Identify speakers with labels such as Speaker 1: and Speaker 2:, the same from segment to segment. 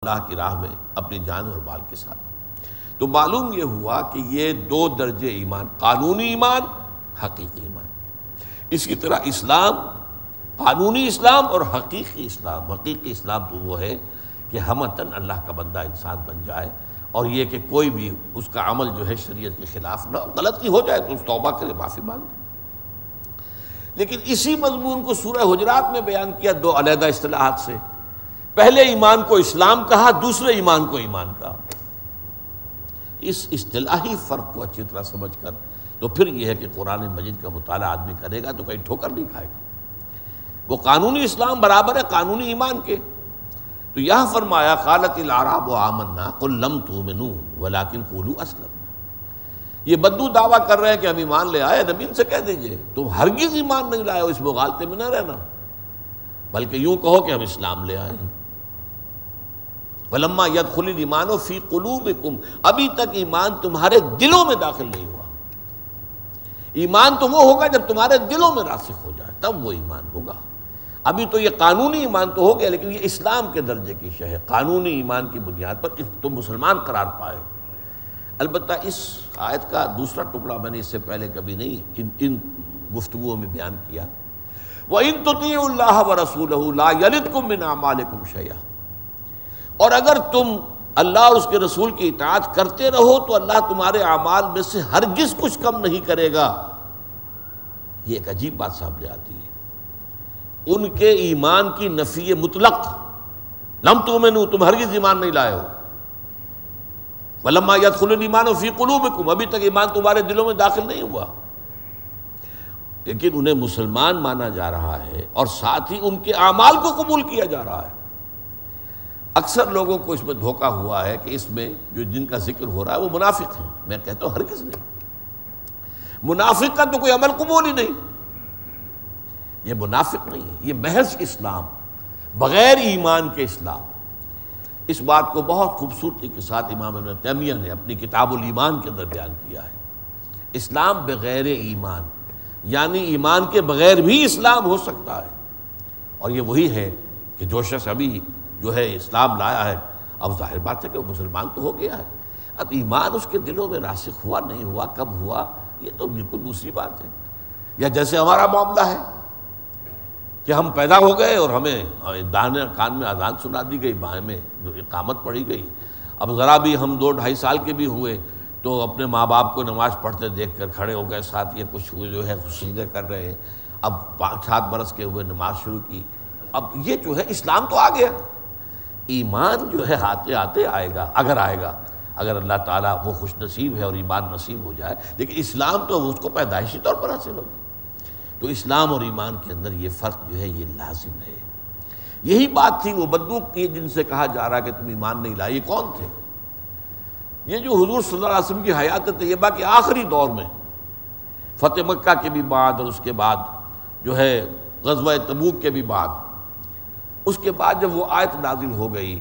Speaker 1: اللہ کی راہ میں اپنی جان اور مال کے ساتھ۔ تو معلوم یہ ہوا کہ یہ دو درجے ایمان، قانونی ایمان، حقیقی ایمان۔ اسی طرح اسلام، قانونی اسلام اور حقیقی اسلام۔ حقیقی اسلام تو وہ ہے کہ ہمتاً اللہ کا بندہ انسان بن جائے، اور یہ کہ کوئی بھی اس کا عمل جو ہے شریعت کے خلاف نہ، غلطی ہو جائے تو اس توبہ کرے، معافی مانگے۔ لیکن اسی مضمون کو سورہ حجرات میں بیان کیا دو علیحدہ اصطلاحات سے۔ پہلے ایمان کو اسلام کہا، دوسرے ایمان کو ایمان کہا۔ اس اصطلاحی فرق کو اچھی طرح سمجھ کر تو پھر یہ ہے کہ قرآن مجید کا مطالعہ آدمی کرے گا تو کہیں ٹھوکر نہیں کھائے گا۔ وہ قانونی اسلام برابر ہے قانونی ایمان کے۔ تو یہاں فرمایا قالت الاعراب آمنا قل لم تؤمنوا ولکن قولوا اسلمنا۔ یہ بدو دعویٰ کر رہے ہیں کہ ہم ایمان لے آئے، نبی ان سے کہہ دیجئے تم ہرگز ایمان نہیں لائے ہو، اس مغالطے میں نہ رہنا، بلکہ یوں کہو کہ ہم اسلام لے آئے ہیں۔ وَلَمَّا يَدْخُلِ الْإِيمَانُ فِي قُلُوبِكُمْ، ابھی تک ایمان تمہارے دلوں میں داخل نہیں ہوا۔ ایمان تو وہ ہوگا جب تمہارے دلوں میں راسخ ہو جائے، تب وہ ایمان ہوگا۔ ابھی تو یہ قانونی ایمان تو ہو گیا، لیکن یہ اسلام کے درجے کی شے ہے، قانونی ایمان کی بنیاد پر تم مسلمان قرار پائے۔ البتہ اس آیت کا دوسرا ٹکڑا میں نے اس سے پہلے کبھی نہیں ان گفتگوؤں میں بیان کیا، وَإِن تُطِيعُوا اللَّهَ وَرَسُولَهُ لَا يَلِدْكُم مِّنْ أَعْمَالِكُمْ شَيْئًا، اور اگر تم اللہ اور اس کے رسول کی اطاعت کرتے رہو تو اللہ تمہارے اعمال میں سے ہرگز کچھ کم نہیں کرے گا۔ یہ ایک عجیب بات سامنے آتی ہے، ان کے ایمان کی نفی مطلق، لم تؤمنوا، تم ہرگز ایمان نہیں لائے ہو، وَلَمَّا يَدْخُلُ الْإِيمَانُ فِي قُلُوبِكُمْ، ابھی تک ایمان تمہارے دلوں میں داخل نہیں ہوا، لیکن انہیں مسلمان مانا جا رہا ہے اور ساتھ ہی ان کے اعمال کو قبول کیا جا رہا ہے۔ اکثر لوگوں کو اس میں دھوکہ ہوا ہے کہ اس میں جو جن کا ذکر ہو رہا ہے وہ منافق ہیں۔ میں کہتا ہوں ہرگز نہیں، منافق کا تو کوئی عمل قبول ہی نہیں، یہ منافق نہیں ہے، یہ محض اسلام، بغیر ایمان کے اسلام۔ اس بات کو بہت خوبصورتی کے ساتھ امام ابن تیمیہ نے اپنی کتاب الایمان کے اندر بیان کیا ہے۔ اسلام بغیر ایمان، یعنی ایمان کے بغیر بھی اسلام ہو سکتا ہے، اور یہ وہی ہے کہ جو شخص ابھی جو ہے اسلام لایا ہے، اب ظاہر بات ہے کہ وہ مسلمان تو ہو گیا ہے، اب ایمان اس کے دلوں میں راسخ ہوا نہیں ہوا، کب ہوا، یہ تو بالکل دوسری بات ہے۔ یا جیسے ہمارا معاملہ ہے کہ ہم پیدا ہو گئے اور ہمیں داہنے کان میں اذان سنا دی گئی، بائیں میں اقامت پڑھی گئی، اب ذرا بھی ہم 2-2.5 سال کے بھی ہوئے تو اپنے ماں باپ کو نماز پڑھتے دیکھ کر کھڑے ہو گئے، ساتھ یہ کچھ جو ہے سجدے کر رہے ہیں، اب 5-7 برس کے ہوئے نماز شروع کی، اب یہ جو ہے اسلام تو آ گیا۔ ایمان جو ہے آتے آتے آئے گا، اگر آئے گا، اگر اللہ تعالیٰ وہ خوش نصیب ہے اور ایمان نصیب ہو جائے، لیکن اسلام تو اس کو پیدائشی طور پر حاصل ہوگا۔ تو اسلام اور ایمان کے اندر یہ فرق جو ہے یہ لازم ہے۔ یہی بات تھی وہ بدو کی جن سے کہا جا رہا کہ تم ایمان نہیں لائے، یہ کون تھے؟ یہ جو حضور صلی اللہ علیہ وسلم کی حیات طیبہ کے آخری دور میں، فتح مکہ کے بھی بعد اور اس کے بعد جو ہے غزوہ تبوک کے بھی بعد، اس کے بعد جب وہ آیت نازل ہو گئی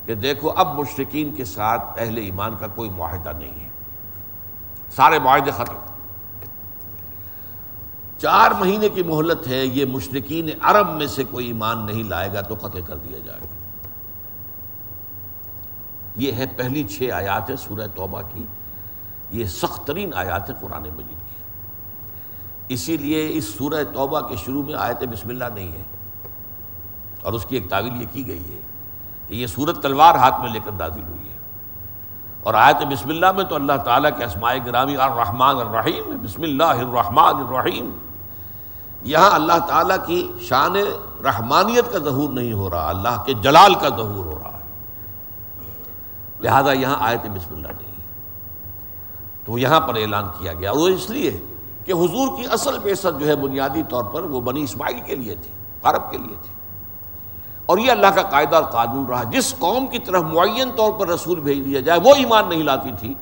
Speaker 1: کہ دیکھو اب مشرکین کے ساتھ اہل ایمان کا کوئی معاہدہ نہیں ہے، سارے معاہدے ختم، 4 مہینے کی مہلت ہے، یہ مشرکین عرب میں سے کوئی ایمان نہیں لائے گا تو قتل کر دیا جائے گا۔ یہ ہے پہلی 6 آیات ہے سورہ توبہ کی، یہ سخت ترین آیات ہے قرآن مجید کی۔ اسی لیے اس سورہ توبہ کے شروع میں آیت بسم اللہ نہیں ہے، اور اس کی ایک تعویل یہ کی گئی ہے کہ یہ سورت تلوار ہاتھ میں لے کر نازل ہوئی ہے، اور آیت بسم اللہ میں تو اللہ تعالیٰ کے اسماء گرامی الرحمن الرحیم، بسم اللہ الرحمن الرحیم، یہاں اللہ تعالیٰ کی شان رحمانیت کا ظہور نہیں ہو رہا، اللہ کے جلال کا ظہور ہو رہا ہے، لہذا یہاں آیت بسم اللہ نہیں ہے، تو یہاں پر اعلان کیا گیا، اور وہ اس لیے کہ حضور کی اصل بعثت جو ہے بنیادی طور پر وہ بنی اسماعیل کے لیے تھی، عرب کے لیے تھی، اور یہ اللہ کا قاعدہ اور قانون رہا، جس قوم کی طرف معین طور پر رسول بھیج دیا جائے وہ ایمان نہیں لاتی تھی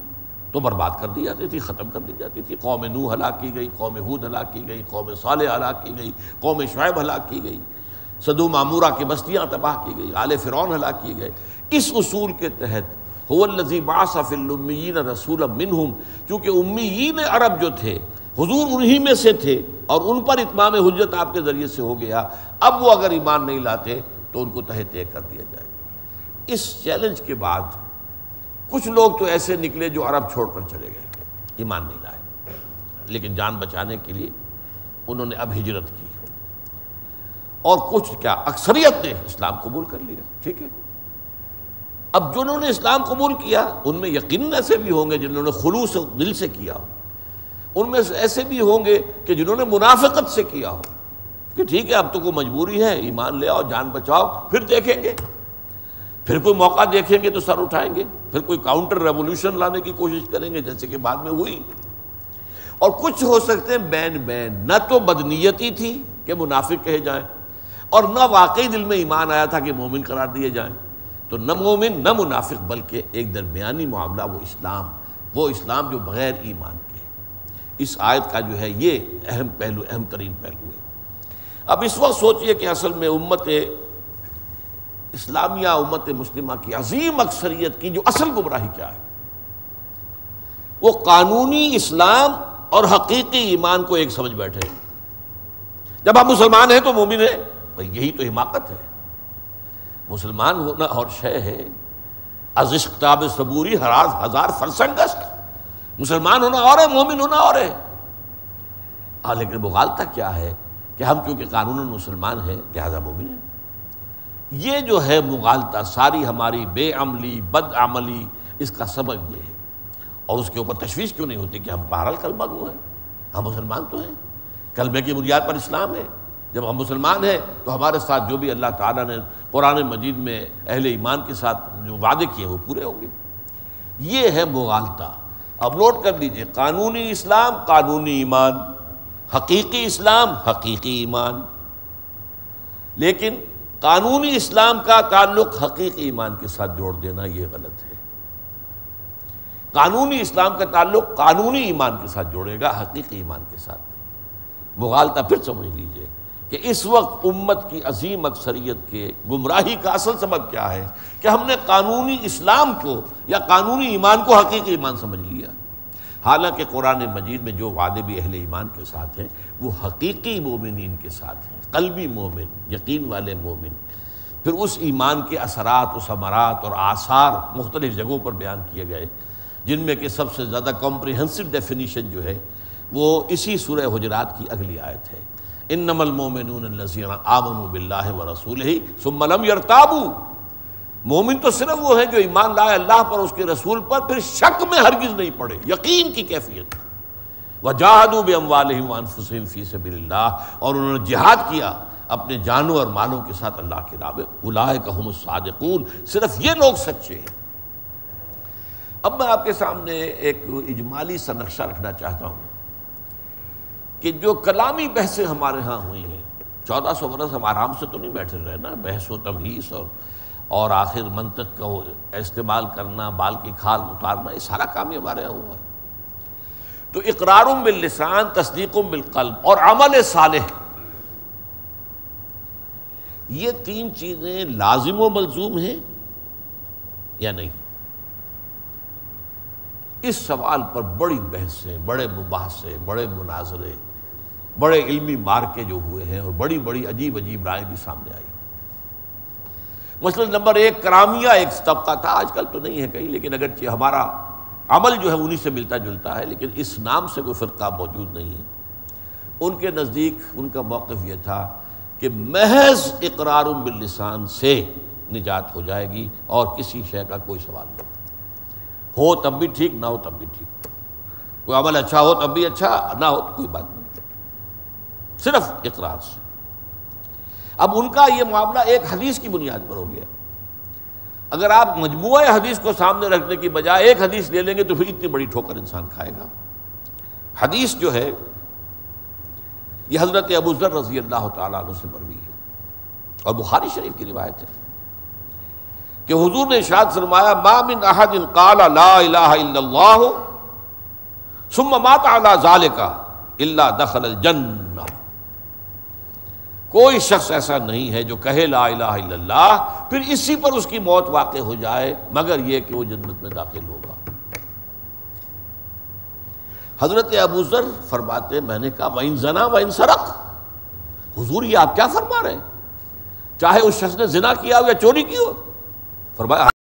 Speaker 1: تو برباد کر دی جاتی تھی، ختم کر دی جاتی تھی۔ قوم نوح ہلاک کی گئی، قوم ہود ہلاک کی گئی، قوم صالح ہلاک کی گئی، قوم شعیب ہلاک کی گئی، سدوم عمورہ کی بستیاں تباہ کی گئی، آل فرعون ہلاک کیے گئے۔ اس اصول کے تحت هو الذی بعث فی الامیین رسولا منہم، چونکہ امیین عرب جو تھے حضور انہی میں سے تھے اور ان پر اتمام حجت آپ کے ذریعے سے ہو گیا، اب وہ اگر ایمان نہیں لاتے تو ان کو تہہ طے کر دیا جائے گا۔ اس چیلنج کے بعد کچھ لوگ تو ایسے نکلے جو عرب چھوڑ کر چلے گئے، ایمان نہیں لائے، لیکن جان بچانے کے لیے انہوں نے اب ہجرت کی، اور کچھ کیا اکثریت نے اسلام قبول کر لیا. ٹھیک ہے، اب جنہوں نے اسلام قبول کیا ان میں یقیناً ایسے بھی ہوں گے جنہوں نے خلوص دل سے کیا ہو، ان میں ایسے بھی ہوں گے کہ جنہوں نے منافقت سے کیا ہو کہ ٹھیک ہے اب تو کوئی مجبوری ہے، ایمان لے آؤ، جان بچاؤ، پھر دیکھیں گے، پھر کوئی موقع دیکھیں گے تو سر اٹھائیں گے، پھر کوئی کاؤنٹر ریولوشن لانے کی کوشش کریں گے جیسے کہ بعد میں ہوئی. اور کچھ ہو سکتے ہیں بین نہ تو بدنیتی تھی کہ منافق کہے جائیں، اور نہ واقعی دل میں ایمان آیا تھا کہ مومن قرار دیے جائیں، تو نہ مومن نہ منافق، بلکہ ایک درمیانی معاملہ، وہ اسلام جو بغیر ایمان کے. اس آیت کا جو ہے یہ اہم پہلو، اہم ترین پہلو ہے. اب اس وقت سوچئے کہ اصل میں امت اسلامیہ، امت مسلمہ کی عظیم اکثریت کی جو اصل گمراہی کیا ہے، وہ قانونی اسلام اور حقیقی ایمان کو ایک سمجھ بیٹھے. جب ہم مسلمان ہیں تو مومن ہیں، بھئی یہی تو حماقت ہے. مسلمان ہونا اور شے ہے، از عشق تاب صبوری ہزار فرسنگ است. مسلمان ہونا اور ہے، مومن ہونا اور ہے. لیکن مغالطہ کیا ہے کہ ہم چونکہ قانوناً مسلمان ہیں لہذا مومن ہیں. یہ جو ہے مغالطہ، ساری ہماری بے عملی، بد عملی، اس کا سبب یہ ہے. اور اس کے اوپر تشویش کیوں نہیں ہوتی کہ ہم بہرحال کلمہ گو ہیں، ہم مسلمان تو ہیں، کلمے کی بنیاد پر اسلام ہے. جب ہم مسلمان ہیں تو ہمارے ساتھ جو بھی اللہ تعالیٰ نے قرآن مجید میں اہل ایمان کے ساتھ جو وعدے کیے وہ پورے ہوں گے. یہ ہے مغالطہ. اب نوٹ کر لیجئے، قانونی اسلام قانونی ایمان، حقیقی اسلام حقیقی ایمان. لیکن قانونی اسلام کا تعلق حقیقی ایمان کے ساتھ جوڑ دینا یہ غلط ہے. قانونی اسلام کا تعلق قانونی ایمان کے ساتھ جوڑے گا، حقیقی ایمان کے ساتھ نہیں. مغالطہ پھر سمجھ لیجئے کہ اس وقت امت کی عظیم اکثریت کے گمراہی کا اصل سبب کیا ہے کہ ہم نے قانونی اسلام کو یا قانونی ایمان کو حقیقی ایمان سمجھ لیا. حالانکہ قرآن مجید میں جو وعدے بھی اہل ایمان کے ساتھ ہیں وہ حقیقی مومنین کے ساتھ ہیں، قلبی مومن، یقین والے مومن. پھر اس ایمان کے اثرات و ثمرات اور آثار مختلف جگہوں پر بیان کیے گئے، جن میں کہ سب سے زیادہ کمپریہنسو ڈیفینیشن جو ہے وہ اسی سورہ حجرات کی اگلی آیت ہے، انما المؤمنون الذین آمنوا باللہ ورسولہ ثم لم یرتابوا. مومن تو صرف وہ ہیں جو ایمان لائے اللہ پر، اس کے رسول پر، پھر شک میں ہرگز نہیں پڑے، یقین کی کیفیت. وجاہدوا باموالہم وانفسہم فی سبیل اللہ، اور انہوں نے جہاد کیا اپنے جانوں اور مالوں کے ساتھ اللہ کی راہ میں. اولئک ھم الصادقون، صرف یہ لوگ سچے ہیں. اب میں آپ کے سامنے ایک اجمالی سا نقشہ رکھنا چاہتا ہوں کہ جو کلامی بحثیں ہمارے ہاں ہوئی ہیں، 1400 برس ہم آرام سے تو نہیں بیٹھے رہے نا، بحث و تبحیث اور آخر منطق کا استعمال کرنا، بال کی کھال اتارنا، یہ سارا کام ہی ہمارے یہاں ہوا ہے. تو اقرار باللسان، تصدیق بالقلب اور عمل صالح، یہ تین چیزیں لازم و ملزوم ہیں یا نہیں؟ اس سوال پر بڑی بحثیں، بڑے مباحثے، بڑے مناظرے، بڑے علمی مارکے جو ہوئے ہیں، اور بڑی بڑی عجیب عجیب رائے بھی سامنے آئی. مثلا نمبر 1 کرامیہ ایک طبقہ تھا، آج کل تو نہیں ہے کہیں، لیکن اگرچہ ہمارا عمل جو ہے انہی سے ملتا جلتا ہے، لیکن اس نام سے کوئی فرقہ موجود نہیں ہے. ان کے نزدیک ان کا موقف یہ تھا کہ محض اقرار باللسان سے نجات ہو جائے گی اور کسی شے کا کوئی سوال نہیں. ہو تب بھی ٹھیک، نہ ہو تب بھی ٹھیک، کوئی عمل اچھا ہو تب بھی اچھا، نہ ہو تو کوئی بات نہیں، صرف اقرار سے. اب ان کا یہ معاملہ ایک حدیث کی بنیاد پر ہو گیا. اگر آپ مجموعہ حدیث کو سامنے رکھنے کی بجائے ایک حدیث لے لیں گے تو پھر اتنی بڑی ٹھوکر انسان کھائے گا. حدیث جو ہے یہ حضرت ابو ذر رضی اللہ تعالیٰ عنہ سے مروی ہے اور بخاری شریف کی روایت ہے کہ حضور نے ارشاد فرمایا، ما من احد قال لا الہ الا اللہ ثم مات علی ذلک الا دخل الجنہ. کوئی شخص ایسا نہیں ہے جو کہے لا الہ الا اللہ پھر اسی پر اس کی موت واقع ہو جائے مگر یہ کہ وہ جنت میں داخل ہوگا. حضرت ابو ذر فرماتے، میں نے کہا وَإِن زَنَا وَإِن سَرَقَ، حضور یہ آپ کیا فرما رہے ہیں؟ چاہے اس شخص نے زنا کیا ہو یا چوری کی ہو، فرمایا